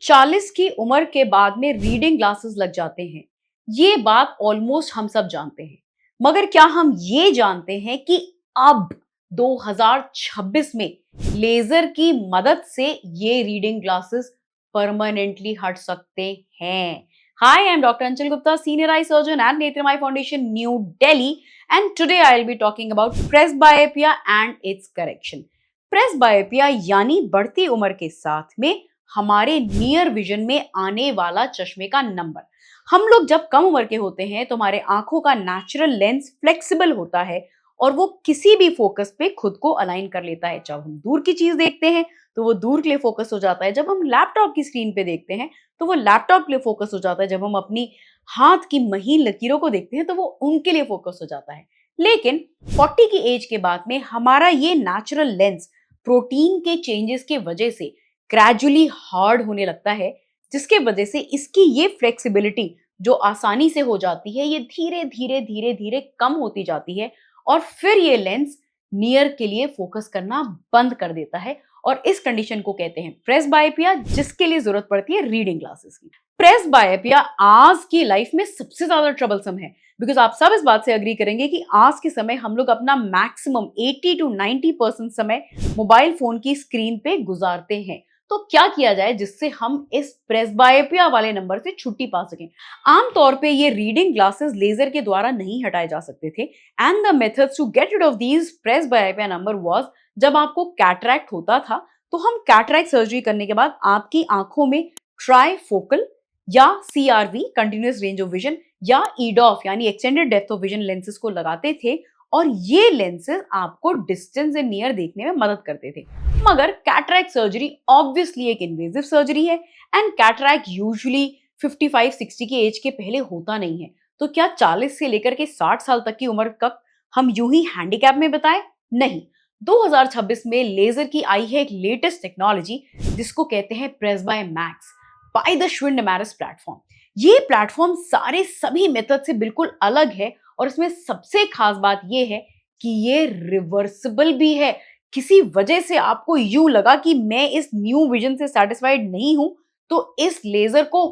40 की उम्र के बाद में रीडिंग ग्लासेस लग जाते हैं। ये बात ऑलमोस्ट हम सब जानते हैं। मगर क्या हम ये जानते हैं कि अब 2026 में लेजर की मदद से ये रीडिंग ग्लासेस परमानेंटली हट सकते हैं? हाय, आई am doctor Anchal Gupta, senior eye surgeon at Netramai foundation, New Delhi, and today I will be talking about presbyopia and its correction. Presbyopia यानी बढ़ती उम्र के साथ में हमारे नियर विजन में आने वाला चश्मे का नंबर। हम लोग जब कम उम्र के होते हैं तो हमारे आंखों का नेचुरल लेंस फ्लेक्सिबल होता है और वो किसी भी फोकस पे खुद को अलाइन कर लेता है। जब हम दूर की चीज देखते हैं तो वो दूर के लिए फोकस हो जाता है, जब हम लैपटॉप की स्क्रीन पे देखते हैं तो वो लैपटॉप के लिए फोकस हो जाता है, जब हम अपनी हाथ की महीन लकीरों को देखते हैं तो वो उनके लिए फोकस हो जाता है। लेकिन 40 की एज के बाद में हमारा ये नेचुरल लेंस प्रोटीन के चेंजेस के वजह से ग्रेजुअली हार्ड होने लगता है, जिसके वजह से इसकी ये फ्लेक्सिबिलिटी जो आसानी से हो जाती है ये धीरे धीरे धीरे धीरे कम होती जाती है और फिर ये लेंस नियर के लिए फोकस करना बंद कर देता है। और इस कंडीशन को कहते हैं प्रेसबायोपिया, जिसके लिए जरूरत पड़ती है रीडिंग ग्लासेस की। प्रेसबायोपिया आज की लाइफ में सबसे ज्यादा ट्रबलसम है, बिकॉज आप सब इस बात से अग्री करेंगे कि आज के समय हम लोग अपना मैक्सिमम 80 to 90% समय मोबाइल फोन की स्क्रीन पे गुजारते हैं। तो क्या किया जाए जिससे हम इस प्रेसबायोपिया वाले नंबर से छुट्टी पा सकें? आमतौर पे ये रीडिंग ग्लासेस लेजर के द्वारा नहीं हटाए जा सकते थे, and the methods to get rid of these presbyopia number was, जब आपको कैटरैक्ट होता था तो हम कैटरैक्ट सर्जरी करने के बाद आपकी आंखों में ट्राइफोकल या CRV continuous range of vision या EDOF यानी extended depth of vision lenses को लगाते थे और ये लेंसेज आपको डिस्टेंस से नियर देखने में मदद करते थे। मगर कैटरैक्ट सर्जरी ऑब्वियसली एक इन्वेजिव सर्जरी है एंड कैटरैक्ट यूजुअली 55-60 की एज के पहले होता नहीं है। तो क्या 40 से लेकर के 60 साल तक की उम्र तक हम यूं ही हैंडीकैप में बिताएं? नहीं। 2026 में लेजर की आई है एक लेटेस्ट टेक्नोलॉजी जिसको कहते हैं प्रेसबाय मैक्स बाय द श्विंड मैरिस प्लेटफॉर्म। ये प्लेटफॉर्म सारे सभी मेथड से बिल्कुल अलग है और इसमें सबसे खास बात ये है कि ये रिवर्सिबल भी है। किसी वजह से आपको यूं लगा कि मैं इस न्यू विजन से सेटिस्फाइड नहीं हूं तो इस लेजर को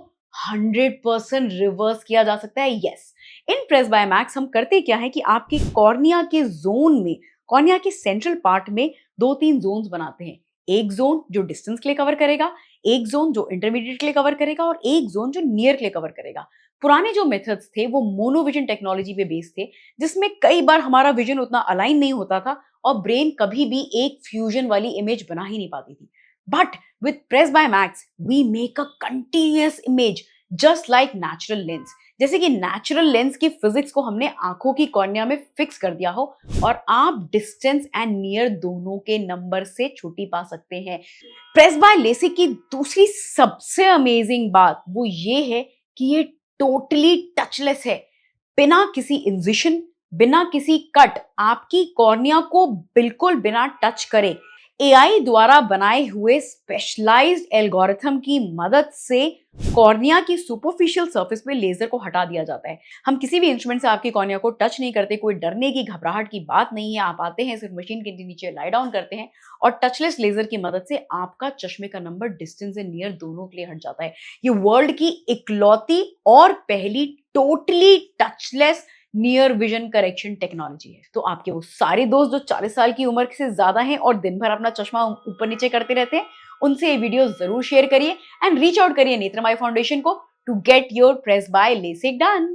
100% रिवर्स किया जा सकता है। यस, इन प्रेसबाय मैक्स हम करते क्या है कि आपकी कॉर्निया के जोन में, कॉर्निया के सेंट्रल पार्ट में 2-3 जोन्स बनाते हैं। एक जोन जो डिस्टेंस के लिए कवर करेगा, एक जोन जो इंटरमीडिएट के लिए कवर करेगा और एक जोन जो नियर के लिए कवर करेगा। पुराने जो मेथड्स थे वो मोनोविजन टेक्नोलॉजी पे बेस्ड थे, जिसमें कई बार हमारा विजन उतना अलाइन नहीं होता था और ब्रेन कभी भी एक फ्यूजन वाली इमेज बना ही नहीं पाती थी। But with PresbyMAX we make a continuous image just like natural lens. जैसे कि नेचुरल लेंस की फिजिक्स को हमने आंखों की कॉर्निया में फिक्स कर दिया हो और आप डिस्टेंस एंड नियर दोनों के नंबर से छुट्टी पा सकते हैं। प्रेसबाय लेसिक की दूसरी सबसे अमेजिंग बात वो ये है कि ये टोटली टचलेस है। बिना किसी इंजिशन, बिना किसी कट, आपकी कॉर्निया को बिल्कुल बिना टच करे AI द्वारा बनाए हुए स्पेशलाइज्ड एल्गोरिथम की मदद से कॉर्निया की सुपरफिशियल सरफेस पे लेजर को हटा दिया जाता है। हम किसी भी इंस्ट्रूमेंट से आपकी कॉर्निया को टच नहीं करते, कोई डरने की, घबराहट की बात नहीं है। आप आते हैं, सिर्फ मशीन के नीचे लाई डाउन करते हैं और टचलेस लेजर की मदद से आपका चश्मे का नंबर डिस्टेंस से नियर दोनों के लिए हट जाता है। ये वर्ल्ड की इकलौती और पहली totally touchless near vision correction technology है। तो आपके वो सारे दोस्त जो 40 साल की उम्र से ज्यादा हैं और दिन भर अपना चश्मा ऊपर नीचे करते रहते हैं, उनसे ये वीडियो जरूर शेयर करिए एंड रीच आउट करिए नेत्रमाई फाउंडेशन को to get your PresbyLASIK done.